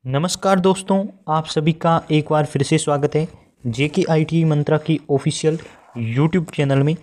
नमस्कार दोस्तों, आप सभी का एक बार फिर से स्वागत है जेके आईटीआई मंत्रा की ऑफिशियल यूट्यूब चैनल में।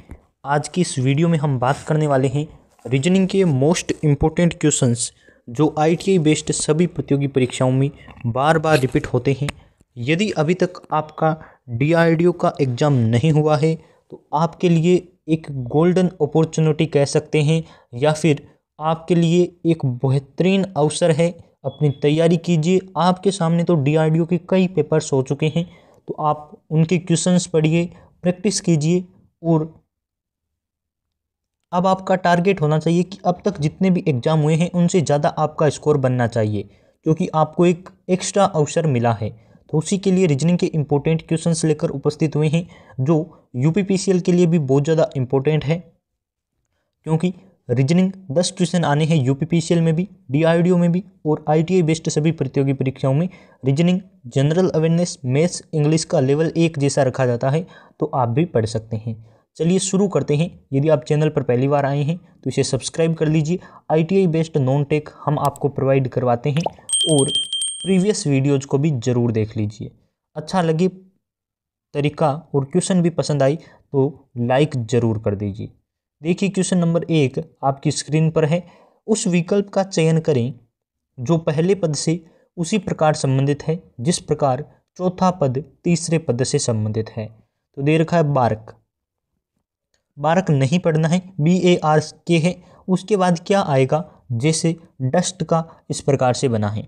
आज की इस वीडियो में हम बात करने वाले हैं रीजनिंग के मोस्ट इम्पोर्टेंट क्वेश्चंस जो आईटीआई बेस्ड सभी प्रतियोगी परीक्षाओं में बार बार रिपीट होते हैं। यदि अभी तक आपका डीआरडीओ का एग्ज़ाम नहीं हुआ है तो आपके लिए एक गोल्डन अपॉर्चुनिटी कह सकते हैं, या फिर आपके लिए एक बेहतरीन अवसर है। अपनी तैयारी कीजिए। आपके सामने तो डीआरडीओ के कई पेपर्स हो चुके हैं, तो आप उनके क्वेश्चंस पढ़िए, प्रैक्टिस कीजिए। और अब आपका टारगेट होना चाहिए कि अब तक जितने भी एग्ज़ाम हुए हैं उनसे ज़्यादा आपका स्कोर बनना चाहिए, क्योंकि आपको एक एक्स्ट्रा अवसर मिला है। तो उसी के लिए रीजनिंग के इम्पोर्टेंट क्वेश्चंस लेकर उपस्थित हुए हैं, जो यूपीपीसीएल के लिए भी बहुत ज़्यादा इम्पोर्टेंट है, क्योंकि रीजनिंग 10 क्वेश्चन आने हैं यूपीपीसीएल में भी, डीआरडीओ में भी और आईटीआई बेस्ड सभी प्रतियोगी परीक्षाओं में। Reasoning general awareness, maths, English का लेवल 1 जैसा रखा जाता है, तो आप भी पढ़ सकते हैं। चलिए शुरू करते हैं। यदि आप चैनल पर पहली बार आए हैं तो इसे सब्सक्राइब कर लीजिए। आईटीआई बेस्ड नॉन टेक हम आपको प्रोवाइड करवाते हैं, और प्रीवियस वीडियोज़ को भी ज़रूर देख लीजिए। अच्छा लगे तरीका और क्वेश्चन भी पसंद आई तो लाइक ज़रूर कर दीजिए। देखिए क्वेश्चन नंबर 1 आपकी स्क्रीन पर है। उस विकल्प का चयन करें जो पहले पद से उसी प्रकार संबंधित है जिस प्रकार चौथा पद तीसरे पद से संबंधित है। तो दे रखा है बारक। बारक नहीं पढ़ना है, BARK है। उसके बाद क्या आएगा, जैसे डस्ट का इस प्रकार से बना है,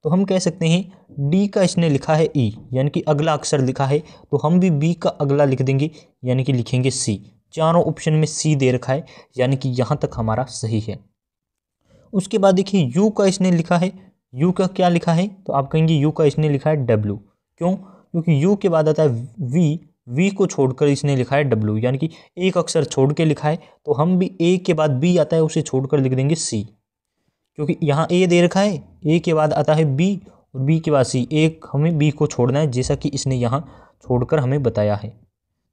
तो हम कह सकते हैं डी का इसने लिखा है E, यानी कि अगला अक्षर लिखा है, तो हम भी B का अगला लिख देंगे, यानी कि लिखेंगे C। चारों ऑप्शन में C दे रखा है, यानी कि यहाँ तक हमारा सही है। उसके बाद देखिए U का इसने लिखा है। U का क्या लिखा है, तो आप कहेंगे U का इसने लिखा है W। क्यों? क्योंकि U के बाद आता है V को छोड़कर इसने लिखा है W, यानी कि एक अक्षर छोड़ के लिखा है, तो हम भी A के बाद B आता है उसे छोड़कर लिख देंगे C, क्योंकि यहाँ A दे रखा है, A के बाद आता है B और B के बाद C। एक हमें B को छोड़ना है, जैसा कि इसने यहाँ छोड़कर हमें बताया है।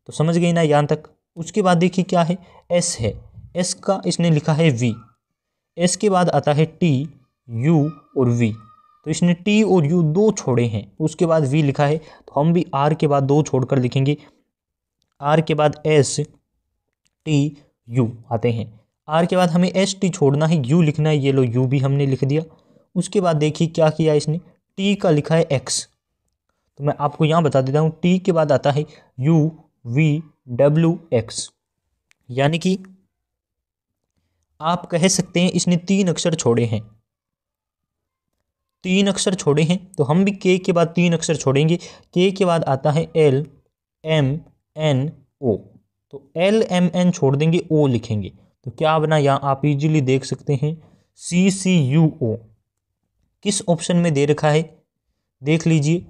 तो समझ गए ना यहाँ तक। उसके बाद देखिए क्या है, S है। S का इसने लिखा है V। S के बाद आता है T, U और V, तो इसने T और U दो छोड़े हैं। उसके बाद V लिखा है, तो हम भी R के बाद दो छोड़कर लिखेंगे। R के बाद S, T, U आते हैं। R के बाद हमें S T छोड़ना है, U लिखना है, ये लो U भी हमने लिख दिया। उसके बाद देखिए क्या किया इसने, T का लिखा है X, तो मैं आपको यहाँ बता देता हूँ T के बाद आता है U, V, W, X, यानी कि आप कह सकते हैं इसने 3 अक्षर छोड़े हैं। 3 अक्षर छोड़े हैं, तो हम भी K के बाद 3 अक्षर छोड़ेंगे। K के बाद आता है L, M, N, O, तो L, M, N छोड़ देंगे, O लिखेंगे, तो क्या बना, यहाँ आप इजीली देख सकते हैं C, C, U, O। किस ऑप्शन में दे रखा है, देख लीजिए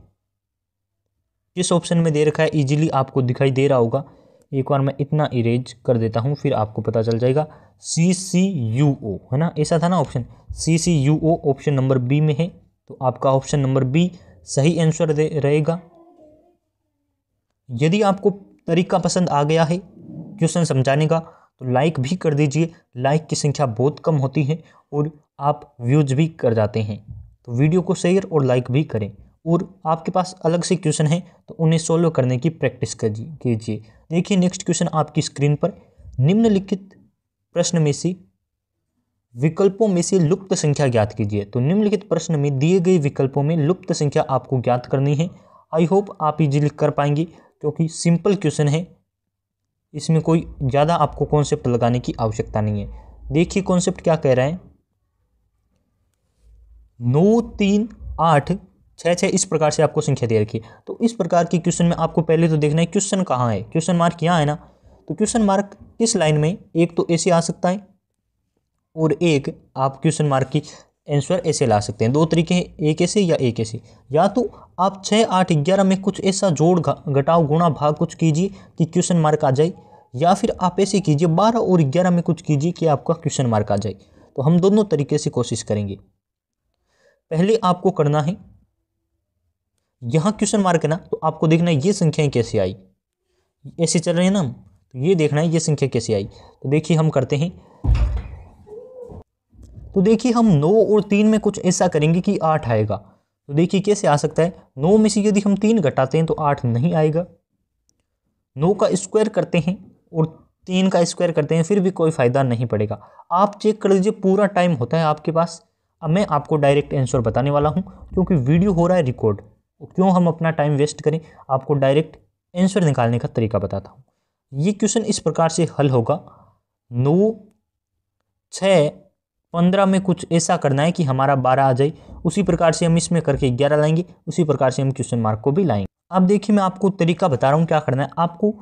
किस ऑप्शन में दे रखा है, इजीली आपको दिखाई दे रहा होगा। एक बार मैं इतना इरेज कर देता हूँ, फिर आपको पता चल जाएगा। CCUO है ना, ऐसा था ना option, CCUO option number B में है, तो आपका ऑप्शन नंबर बी सही आंसर रहेगा। यदि आपको तरीका पसंद आ गया है क्वेश्चन समझाने का, तो लाइक भी कर दीजिए। लाइक की संख्या बहुत कम होती है और आप व्यूज भी कर जाते हैं, तो वीडियो को शेयर और लाइक भी करें। और आपके पास अलग से क्वेश्चन है तो उन्हें सोल्व करने की प्रैक्टिस कीजिए। देखिए नेक्स्ट क्वेश्चन आपकी स्क्रीन पर, निम्नलिखित प्रश्न में से विकल्पों में से लुप्त संख्या ज्ञात कीजिए। तो निम्नलिखित प्रश्न में दिए गए विकल्पों में लुप्त संख्या आपको ज्ञात करनी है। आई होप आप इजीली कर पाएंगे, क्योंकि सिंपल क्वेश्चन है, इसमें कोई ज़्यादा आपको कॉन्सेप्ट लगाने की आवश्यकता नहीं है। देखिए कॉन्सेप्ट क्या कह रहा है, 9, 3, 8, 6, 6 इस प्रकार से आपको संख्या दे रखी है। तो इस प्रकार के क्वेश्चन में आपको पहले तो देखना है क्वेश्चन कहाँ है। क्वेश्चन मार्क यहाँ है ना, तो क्वेश्चन मार्क किस लाइन में, एक तो ऐसे आ सकता है और एक आप क्वेश्चन मार्क की आंसर ऐसे ला सकते हैं। दो तरीके हैं, एक ऐसे या एक ऐसे। या तो आप 6, 8, 11 में कुछ ऐसा जोड़ घटाव गुणा भाग कुछ कीजिए कि क्वेश्चन मार्क आ जाए, या फिर आप ऐसे कीजिए 12 और 11 में कुछ कीजिए कि आपका क्वेश्चन मार्क आ जाए। तो हम दोनों तरीके से कोशिश करेंगे। पहले आपको करना है, यहाँ क्वेश्चन मार्क है ना, तो आपको देखना है ये संख्याएं कैसे आई, ऐसे चल रहे हैं ना, तो ये देखना है ये संख्या कैसे आई। तो देखिए हम करते हैं, तो देखिए हम 9 और 3 में कुछ ऐसा करेंगे कि 8 आएगा, तो देखिए कैसे आ सकता है, 9 में से यदि हम 3 घटाते हैं तो 8 नहीं आएगा। 9 का स्क्वायर करते हैं और 3 का स्क्वायर करते हैं फिर भी कोई फ़ायदा नहीं पड़ेगा। आप चेक कर लीजिए, पूरा टाइम होता है आपके पास। अब मैं आपको डायरेक्ट आंसर बताने वाला हूँ क्योंकि वीडियो हो रहा है रिकॉर्ड, क्यों हम अपना टाइम वेस्ट करें। आपको डायरेक्ट आंसर निकालने का तरीका बताता हूँ। ये क्वेश्चन इस प्रकार से हल होगा, 9, 6, 15 में कुछ ऐसा करना है कि हमारा 12 आ जाए। उसी प्रकार से हम इसमें करके 11 लाएंगे, उसी प्रकार से हम क्वेश्चन मार्क को भी लाएंगे। अब देखिए मैं आपको तरीका बता रहा हूँ क्या करना है। आपको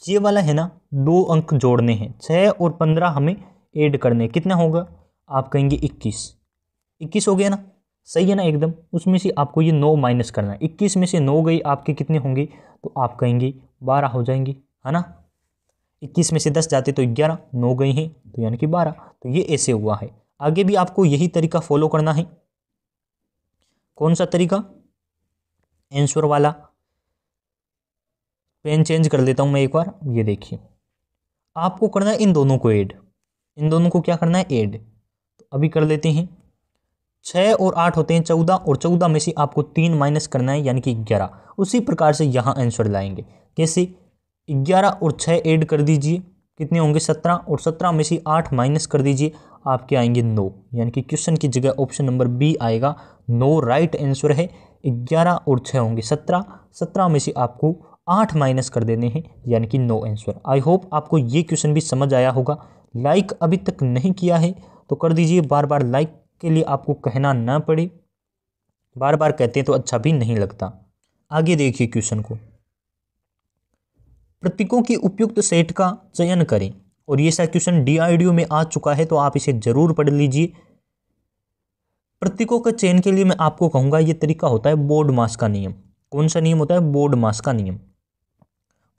ये वाला है ना 2 अंक जोड़ने हैं, 6 और 15 हमें ऐड करने हैं। कितना होगा आप कहेंगे 21 हो गया ना, सही है ना एकदम। उसमें से आपको ये 9 माइनस करना है। 21 में से 9 गई आपके कितने होंगे, तो आप कहेंगे 12 हो जाएंगे, है ना। 21 में से 10 जाते तो 11, 9 गए हैं तो यानी कि 12। तो ये ऐसे हुआ है। आगे भी आपको यही तरीका फॉलो करना है। कौन सा तरीका, आंसर वाला। पेन चेंज कर देता हूं मैं एक बार। ये देखिए आपको करना है इन दोनों को ऐड, इन दोनों को क्या करना है ऐड। तो अभी कर लेते हैं। 6 और 8 होते हैं 14, और 14 में से आपको 3 माइनस करना है यानी कि 11। उसी प्रकार से यहाँ आंसर लाएंगे। कैसे, 11 और 6 ऐड कर दीजिए, कितने होंगे 17, और 17 में से 8 माइनस कर दीजिए, आपके आएंगे 9। यानी कि क्वेश्चन की जगह ऑप्शन नंबर बी आएगा 9 राइट आंसर है। 11 और 6 होंगे 17, 17 में से आपको 8 माइनस कर देने हैं यानी कि 9 आंसर। आई होप आपको ये क्वेश्चन भी समझ आया होगा। लाइक अभी तक नहीं किया है तो कर दीजिए, बार बार लाइक के लिए आपको कहना ना पड़े, बार बार कहते हैं तो अच्छा भी नहीं लगता। आगे देखिए क्वेश्चन को, प्रतीकों की उपयुक्त सेट का चयन करें। और ये सा क्वेश्चन DRDO में आ चुका है तो आप इसे जरूर पढ़ लीजिए। प्रतीकों के चयन के लिए मैं आपको कहूंगा ये तरीका होता है बोर्ड मास का नियम। कौन सा नियम होता है, बोर्ड मास का नियम।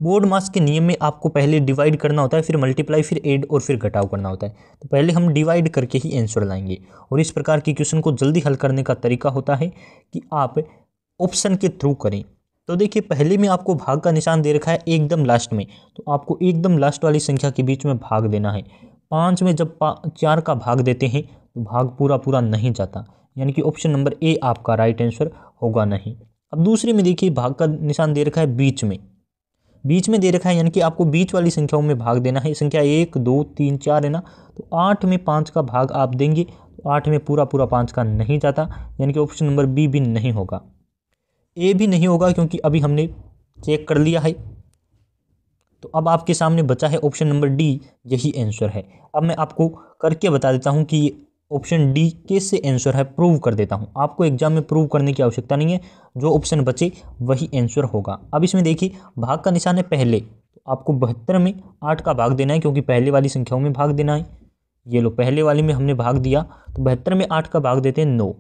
बोर्ड मास के नियम में आपको पहले डिवाइड करना होता है, फिर मल्टीप्लाई, फिर ऐड और फिर घटाव करना होता है। तो पहले हम डिवाइड करके ही आंसर लाएंगे। और इस प्रकार की क्वेश्चन को जल्दी हल करने का तरीका होता है कि आप ऑप्शन के थ्रू करें। तो देखिए पहले में आपको भाग का निशान दे रखा है एकदम लास्ट में, तो आपको एकदम लास्ट वाली संख्या के बीच में भाग देना है। 5 में जब 4 का भाग देते हैं तो भाग पूरा पूरा नहीं जाता, यानी कि ऑप्शन नंबर ए आपका राइट आंसर होगा नहीं। अब दूसरे में देखिए भाग का निशान दे रखा है बीच में, बीच में दे रखा है यानी कि आपको बीच वाली संख्याओं में भाग देना है। संख्या 1, 2, 3, 4 है ना, तो 8 में 5 का भाग आप देंगे तो 8 में पूरा पूरा 5 का नहीं जाता, यानी कि ऑप्शन नंबर बी भी नहीं होगा, ए भी नहीं होगा, क्योंकि अभी हमने चेक कर लिया है। तो अब आपके सामने बचा है ऑप्शन नंबर डी, यही आंसर है। अब मैं आपको करके बता देता हूँ कि ऑप्शन डी कैसे आंसर है, प्रूव कर देता हूँ। आपको एग्जाम में प्रूव करने की आवश्यकता नहीं है, जो ऑप्शन बचे वही आंसर होगा। अब इसमें देखिए भाग का निशान है पहले, तो आपको 72 में 8 का भाग देना है, क्योंकि पहले वाली संख्याओं में भाग देना है। ये लो पहले वाली में हमने भाग दिया, तो 72 में 8 का भाग देते हैं 9।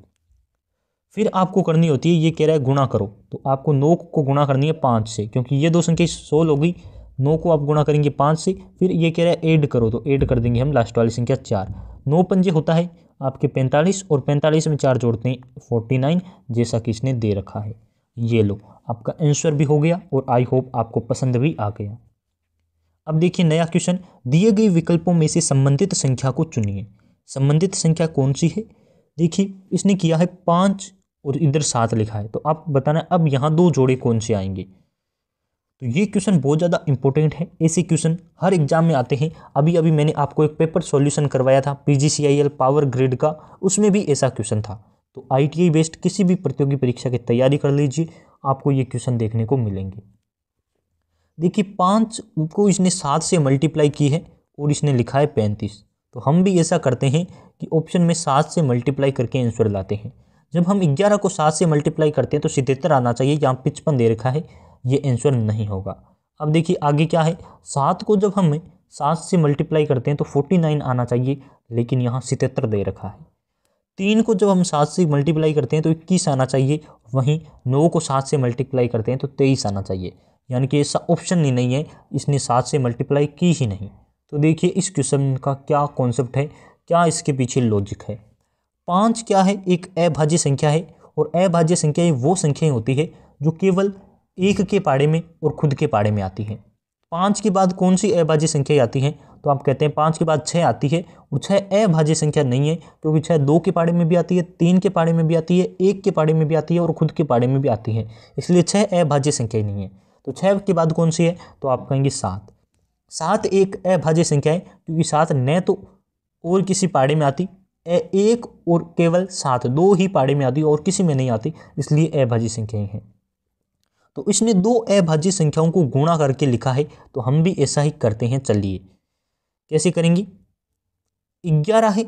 फिर आपको करनी होती है, ये कह रहा है गुणा करो, तो आपको 9 को गुणा करनी है 5 से, क्योंकि ये दो संख्या 16 हो गई। 9 को आप गुणा करेंगे 5 से। फिर ये कह रहा है ऐड करो, तो ऐड कर देंगे हम लास्ट वाली संख्या 4। 9 पंजे होता है आपके 45, और 45 में 4 जोड़ते हैं 49, जैसा कि इसने दे रखा है। ये लो आपका आंसर भी हो गया, और आई होप आपको पसंद भी आ गया। अब देखिए नया क्वेश्चन, दिए गए विकल्पों में से संबंधित संख्या को चुनिए। संबंधित संख्या कौन सी है, देखिए इसने किया है 5 और इधर 7 लिखा है, तो आप बताना अब यहाँ 2 जोड़े कौन से आएंगे। तो ये क्वेश्चन बहुत ज़्यादा इंपॉर्टेंट है, ऐसे क्वेश्चन हर एग्जाम में आते हैं। अभी अभी मैंने आपको एक पेपर सॉल्यूशन करवाया था PGCIL पावर ग्रिड का, उसमें भी ऐसा क्वेश्चन था। तो ITI बेस्ड किसी भी प्रतियोगी परीक्षा की तैयारी कर लीजिए, आपको ये क्वेश्चन देखने को मिलेंगे। देखिए 5 को इसने 7 से मल्टीप्लाई की है और इसने लिखा है 35। तो हम भी ऐसा करते हैं कि ऑप्शन में 7 से मल्टीप्लाई करके आंसर लाते हैं। जब हम 11 को 7 से मल्टीप्लाई करते हैं तो 77 आना चाहिए, यहाँ 55 दे रखा है, ये आंसर नहीं होगा। अब देखिए आगे क्या है, 7 को जब हम 7 से मल्टीप्लाई करते हैं तो 49 आना चाहिए, लेकिन यहाँ 77 दे रखा है। 3 को जब हम 7 से मल्टीप्लाई करते हैं तो 21 आना चाहिए, वहीं 9 को 7 से मल्टीप्लाई करते हैं तो 23 आना चाहिए, यानी कि ऐसा ऑप्शन ही नहीं है, इसने 7 से मल्टीप्लाई की ही नहीं। तो देखिए इस क्वेश्चन का क्या कॉन्सेप्ट है, क्या इसके पीछे लॉजिक है। 5 क्या है, एक अभाज्य संख्या है, और अभाज्य संख्याएं वो संख्याएं होती है जो केवल 1 के पाड़े में और खुद के पाड़े में आती हैं। 5 के बाद कौन सी अभाज्य संख्याएं आती हैं, तो आप कहते हैं 5 के बाद 6 आती है, और 6 अभाज्य संख्या नहीं है, क्योंकि 6 2 के पाड़े में भी आती है, 3 के पाड़े में भी आती है, 1 के पाड़े में भी आती है और खुद के पाड़े में भी आती है, इसलिए 6 अभाज्य संख्या ही नहीं है। तो 6 के बाद कौन सी है, तो आप कहेंगे 7। 7 एक अभाज्य संख्या है, क्योंकि 7 न तो और किसी पाड़े में आती, एक और केवल 7 2 ही पाड़े में आती और किसी में नहीं आती, इसलिए अभाज्य संख्याएं हैं। तो इसने 2 अभाज्य संख्याओं को गुणा करके लिखा है, तो हम भी ऐसा ही करते हैं। चलिए कैसे करेंगे। 11 है,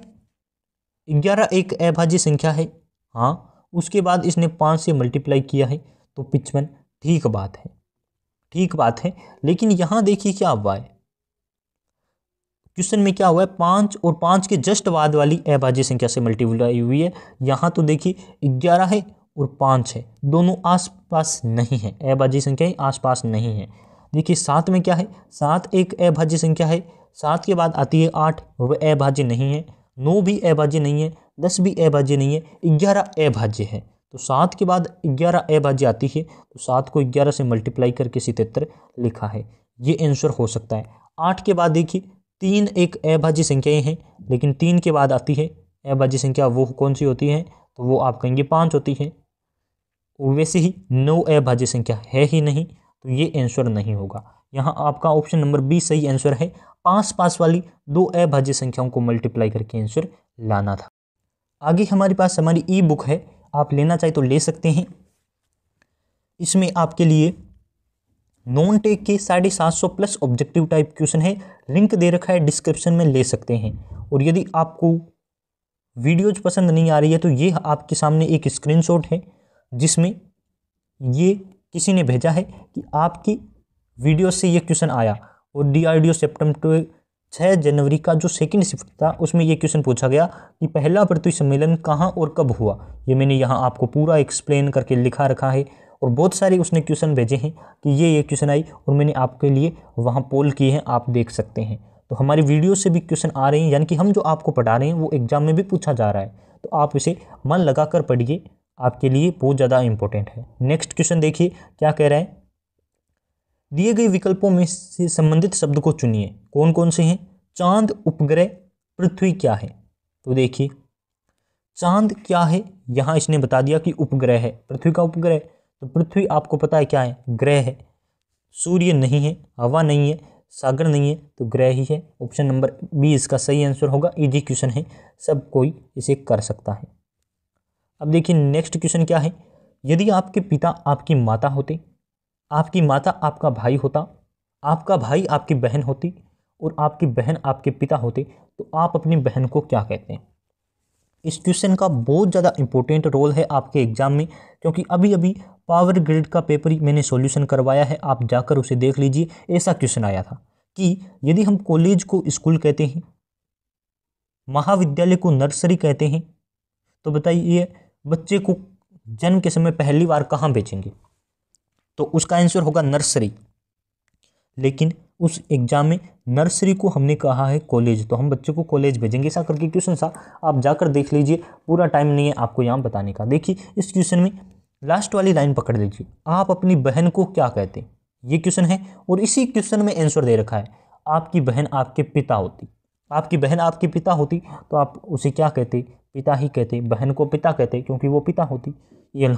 11 एक अभाज्य संख्या है, हाँ। उसके बाद इसने 5 से मल्टीप्लाई किया है, तो 55। ठीक बात है, ठीक बात है। लेकिन यहां देखिए क्या हुआ है, क्वेश्चन में क्या हुआ है, 5 और 5 के जस्ट बाद वाली अभाज्य संख्या से मल्टीप्लाई हुई है। यहाँ तो देखिए 11 है और 5 है, दोनों आसपास नहीं है, अभाज्य संख्या आसपास नहीं है। देखिए 7 में क्या है, 7 एक अभाज्य संख्या है, 7 के बाद आती है 8, वह अभाज्य नहीं है, 9 भी अभाज्य नहीं है, 10 भी अभाज्य नहीं है, 11 अभाज्य है। तो 7 के बाद 11 अभाज्य आती है, तो 7 को 11 से मल्टीप्लाई करके 77 लिखा है, ये आंसर हो सकता है। 8 के बाद देखिए 3 एक अभाज्य संख्याएं हैं, लेकिन 3 के बाद आती है अभाज्य संख्या, वो कौन सी होती है, तो वो आप कहेंगे 5 होती है। और वैसे ही 9 अभाज्य संख्या है ही नहीं, तो ये आंसर नहीं होगा। यहाँ आपका ऑप्शन नंबर बी सही आंसर है, पास वाली 2 अभाज्य संख्याओं को मल्टीप्लाई करके आंसर लाना था। आगे हमारे पास हमारी ई बुक है, आप लेना चाहे तो ले सकते हैं। इसमें आपके लिए नॉन टेक के 750 प्लस ऑब्जेक्टिव टाइप क्वेश्चन है, लिंक दे रखा है डिस्क्रिप्शन में, ले सकते हैं। और यदि आपको वीडियोज पसंद नहीं आ रही है, तो ये आपके सामने एक स्क्रीनशॉट है, जिसमें ये किसी ने भेजा है कि आपकी वीडियो से ये क्वेश्चन आया, और DRDO सितंबर 6 जनवरी का जो सेकंड शिफ्ट था, उसमें ये क्वेश्चन पूछा गया कि पहला पृथ्वी सम्मेलन कहाँ और कब हुआ। ये मैंने यहाँ आपको पूरा एक्सप्लेन करके लिखा रखा है, और बहुत सारे उसने क्वेश्चन भेजे हैं कि ये क्वेश्चन आई, और मैंने आपके लिए वहाँ पोल किए हैं, आप देख सकते हैं। तो हमारी वीडियो से भी क्वेश्चन आ रहे हैं, यानी कि हम जो आपको पढ़ा रहे हैं वो एग्जाम में भी पूछा जा रहा है, तो आप इसे मन लगा कर पढ़िए, आपके लिए बहुत ज़्यादा इंपॉर्टेंट है। नेक्स्ट क्वेश्चन देखिए क्या कह रहा है, दिए गए विकल्पों में से संबंधित शब्द को चुनिए, कौन कौन से हैं। चांद, उपग्रह, पृथ्वी क्या है। तो देखिए चांद क्या है, यहाँ इसने बता दिया कि उपग्रह है, पृथ्वी का उपग्रह, तो पृथ्वी आपको पता है क्या है, ग्रह है। सूर्य नहीं है, हवा नहीं है, सागर नहीं है, तो ग्रह ही है। ऑप्शन नंबर बी इसका सही आंसर होगा। इजी क्वेश्चन है, सब कोई इसे कर सकता है। अब देखिए नेक्स्ट क्वेश्चन क्या है, यदि आपके पिता आपकी माता होते, आपकी माता आपका भाई होता, आपका भाई आपकी बहन होती, और आपकी बहन आपके पिता होते, तो आप अपनी बहन को क्या कहते हैं। इस क्वेश्चन का बहुत ज़्यादा इंपॉर्टेंट रोल है आपके एग्जाम में, क्योंकि अभी अभी पावर ग्रिड का पेपर ही मैंने सॉल्यूशन करवाया है, आप जाकर उसे देख लीजिए। ऐसा क्वेश्चन आया था कि यदि हम कॉलेज को स्कूल कहते हैं, महाविद्यालय को नर्सरी कहते हैं, तो बताइए बच्चे को जन्म के समय पहली बार कहाँ भेजेंगे, तो उसका आंसर होगा नर्सरी। लेकिन उस एग्जाम में नर्सरी को हमने कहा है कॉलेज, तो हम बच्चे को कॉलेज भेजेंगे। ऐसा करके क्वेश्चन था, आप जाकर देख लीजिए, पूरा टाइम नहीं है आपको यहाँ बताने का। देखिए इस क्वेश्चन में लास्ट वाली लाइन पकड़ लीजिए, आप अपनी बहन को क्या कहते हैं, ये क्वेश्चन है। और इसी क्वेश्चन में आंसर दे रखा है, आपकी बहन आपके पिता होती, आपकी बहन आपके पिता होती, तो आप उसे क्या कहते, पिता ही कहते, बहन को पिता कहते, क्योंकि वो पिता होती। ये लो,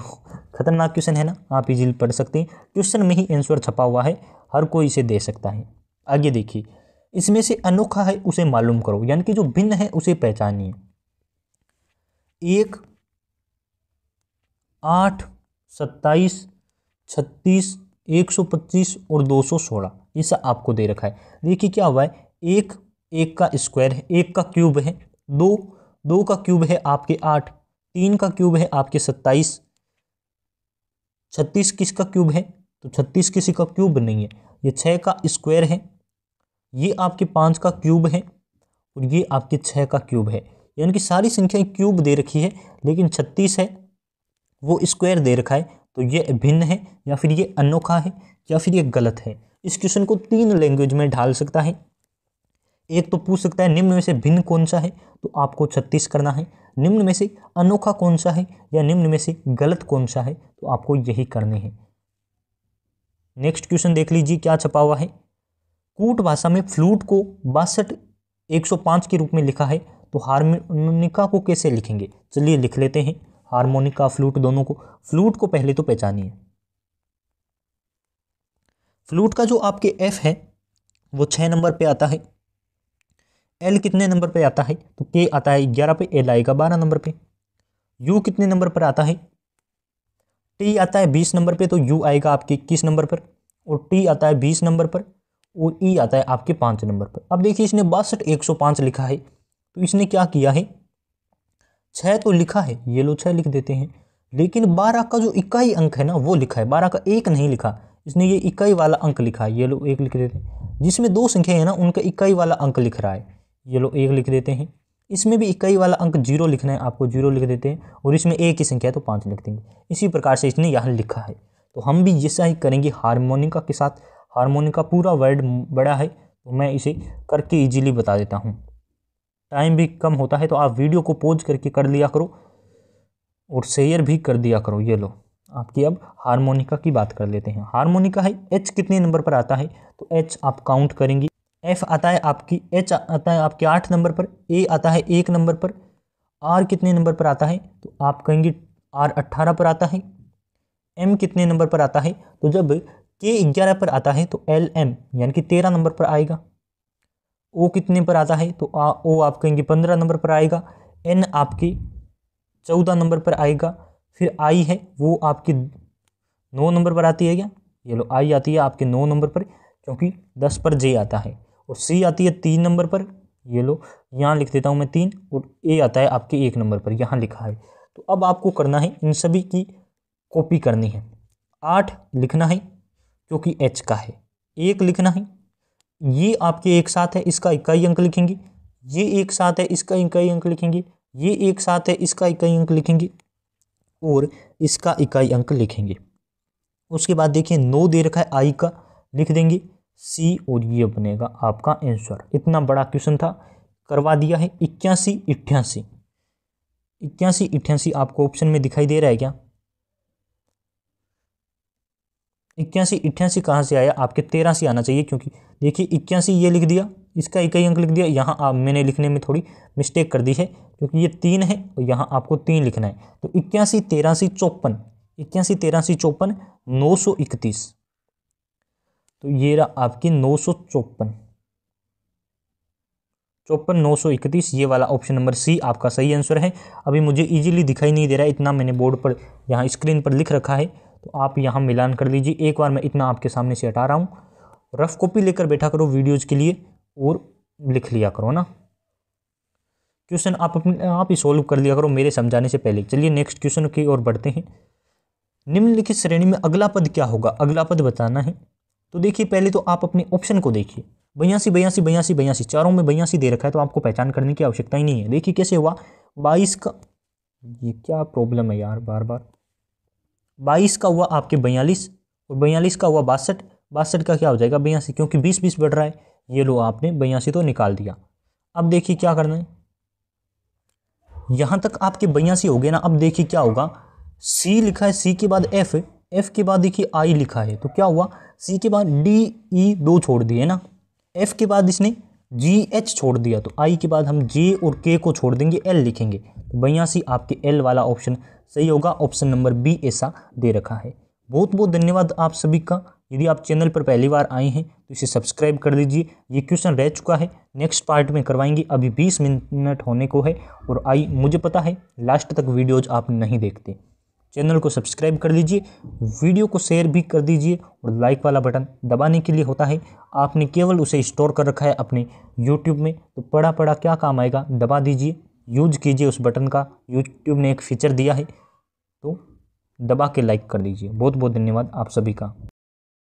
खतरनाक क्वेश्चन है ना, आप इजीली पढ़ सकते हैं, क्वेश्चन में ही आंसर छपा हुआ है, हर कोई इसे दे सकता है। आगे देखिए, इसमें से अनोखा है उसे मालूम करो, यानी कि जो भिन्न है उसे पहचानिए। 1, 8, 27, 36, 125 और 216, ये सब आपको दे रखा है। देखिए क्या हुआ है, 1 का स्क्वायर है, 1 का क्यूब है, 2 का क्यूब है आपके 8, 3 का क्यूब है आपके 27, 36 किसका क्यूब है, तो 36 किसी का क्यूब नहीं है, ये 6 का स्क्वायर है, ये आपके 5 का क्यूब है, और ये आपके 6 का क्यूब है। यानी कि सारी संख्याएं क्यूब दे रखी है, लेकिन 36 है वो स्क्वायर दे रखा है, तो ये भिन्न है, या फिर ये अनोखा है, या फिर ये गलत है। इस क्वेश्चन को 3 लैंग्वेज में ढाल सकता है। एक तो पूछ सकता है निम्न में से भिन्न कौन सा है, तो आपको 36 करना है। निम्न में से अनोखा कौन सा है, या निम्न में से गलत कौन सा है, तो आपको यही करने हैं। नेक्स्ट क्वेश्चन देख लीजिए क्या छपा हुआ है, कूट भाषा में फ्लूट को 62 105 के रूप में लिखा है, तो हारमोनिका को कैसे लिखेंगे? चलिए लिख लेते हैं, हारमोनिका फ्लूट दोनों को। फ्लूट को पहले तो पहचानिए। फ्लूट का जो आपके एफ है वो 6 नंबर पे आता है। एल कितने नंबर पे आता है? तो के आता है 11 पे, एल आएगा 12 नंबर पे। यू कितने नंबर पर आता है? टी आता है 20 नंबर पे, तो यू आएगा आपके 21 नंबर पर, और टी आता है 20 नंबर पर, और ई आता है आपके 5 नंबर पर। अब देखिए इसने 62 105 लिखा है, तो इसने क्या किया है, 6 तो लिखा है, ये लो 6 लिख देते हैं, लेकिन 12 का जो इकाई अंक है ना वो लिखा है, 12 का 1 नहीं लिखा, इसने ये इकाई वाला अंक लिखा है, ये लो 1 लिख देते हैं। जिसमें 2 संख्या है ना उनका इकाई वाला अंक लिख रहा है, ये लो 1 लिख देते हैं। इसमें भी इकाई वाला अंक 0 लिखना है आपको, 0 लिख देते हैं, और इसमें एक ही संख्या है तो 5 लिख देंगे। इसी प्रकार से इसने यहाँ लिखा है, तो हम भी ऐसा ही करेंगे हारमोनिका के साथ। हारमोनिका पूरा वर्ड बड़ा है, तो मैं इसे करके इजीली बता देता हूँ, टाइम भी कम होता है, तो आप वीडियो को पॉज करके कर लिया करो और शेयर भी कर दिया करो। ये लो आपकी अब हारमोनिका की बात कर लेते हैं। हारमोनिका है, एच कितने नंबर पर आता है? तो एच आप काउंट करेंगे, एफ आता है आपकी, एच आता है आपके 8 नंबर पर, ए आता है 1 नंबर पर, आर कितने नंबर पर आता है? तो आप कहेंगे आर 18 पर आता है। एम कितने नंबर पर आता है? तो जब के 11 पर आता है तो एल एम यानी कि 13 नंबर पर आएगा। ओ कितने पर आता है? तो ओ आप कहेंगे 15 नंबर पर आएगा। एन आपकी 14 नंबर पर आएगा। फिर आई है वो आपकी 9 नंबर पर आती है क्या? ये लो आई आती है आपके 9 नंबर पर, क्योंकि 10 पर जे आता है। और सी आती है 3 नंबर पर, ये लो यहाँ लिख देता हूँ मैं 3, और ए आता है आपके 1 नंबर पर, यहाँ लिखा है। तो अब आपको करना है इन सभी की कॉपी करनी है। 8 लिखना है क्योंकि एच का है, 1 लिखना है, ये आपके एक साथ है इसका इकाई अंक लिखेंगे, ये एक साथ है इसका इकाई अंक लिखेंगे, ये एक साथ है इसका इकाई अंक लिखेंगे, और इसका इकाई अंक लिखेंगे। उसके बाद देखिए 9 दे रखा है, आई का लिख देंगे सी, और ये बनेगा आपका आंसर। इतना बड़ा क्वेश्चन था, करवा दिया है। 81 88 81 88 आपको ऑप्शन में दिखाई दे रहा है क्या? 81 88 कहाँ से आया? आपके 13 से आना चाहिए, क्योंकि देखिए 81 ये लिख दिया, इसका इकाई अंक लिख दिया। यहाँ आप मैंने लिखने में थोड़ी मिस्टेक कर दी है, क्योंकि ये 3 है और यहाँ आपको 3 लिखना है। तो 81 83 54, 81 83 54 931, तो ये रहा आपकी 954 931, ये वाला ऑप्शन नंबर सी आपका सही आंसर है। अभी मुझे इजीली दिखाई नहीं दे रहा है, इतना मैंने बोर्ड पर यहाँ स्क्रीन पर लिख रखा है, तो आप यहाँ मिलान कर लीजिए। एक बार मैं इतना आपके सामने से हटा रहा हूँ, रफ कॉपी लेकर बैठा करो वीडियोज के लिए और लिख लिया करो ना, क्वेश्चन आप अपने आप ही सोल्व कर लिया करो मेरे समझाने से पहले। चलिए नेक्स्ट क्वेश्चन की ओर बढ़ते हैं। निम्नलिखित श्रेणी में अगला पद क्या होगा? अगला पद बताना है। तो देखिए पहले तो आप अपने ऑप्शन को देखिए, 82 82 82 82, चारों में 82 दे रखा है, तो आपको पहचान करने की आवश्यकता ही नहीं है। देखिए कैसे हुआ, 22 का, ये क्या प्रॉब्लम है यार बार बार, 22 का हुआ आपके 42, और 42 का हुआ 62, 62 का क्या हो जाएगा 82, क्योंकि 20 20 बढ़ रहा है। ये लो आपने 82 तो निकाल दिया। अब देखिए क्या करना है, यहां तक आपके 82 हो गए ना। अब देखिए क्या होगा, सी लिखा है, सी के बाद एफ, एफ के बाद देखिए आई लिखा है, तो क्या हुआ, सी के बाद डी ई 2 छोड़ दिए ना, एफ के बाद इसने जी एच छोड़ दिया, तो आई के बाद हम जे और के को छोड़ देंगे, एल लिखेंगे। तो 82 आपके एल वाला ऑप्शन सही होगा, ऑप्शन नंबर बी ऐसा दे रखा है। बहुत बहुत धन्यवाद आप सभी का। यदि आप चैनल पर पहली बार आए हैं तो इसे सब्सक्राइब कर लीजिए। ये क्वेश्चन रह चुका है, नेक्स्ट पार्ट में करवाएंगे, अभी 20 मिनट होने को है, और मुझे पता है लास्ट तक वीडियोज आप नहीं देखते। चैनल को सब्सक्राइब कर लीजिए, वीडियो को शेयर भी कर दीजिए, और लाइक वाला बटन दबाने के लिए होता है, आपने केवल उसे स्टोर कर रखा है अपने यूट्यूब में, तो पड़ा पड़ा क्या काम आएगा, दबा दीजिए, यूज कीजिए उस बटन का। यूट्यूब ने एक फीचर दिया है, तो दबा के लाइक कर दीजिए। बहुत बहुत धन्यवाद आप सभी का।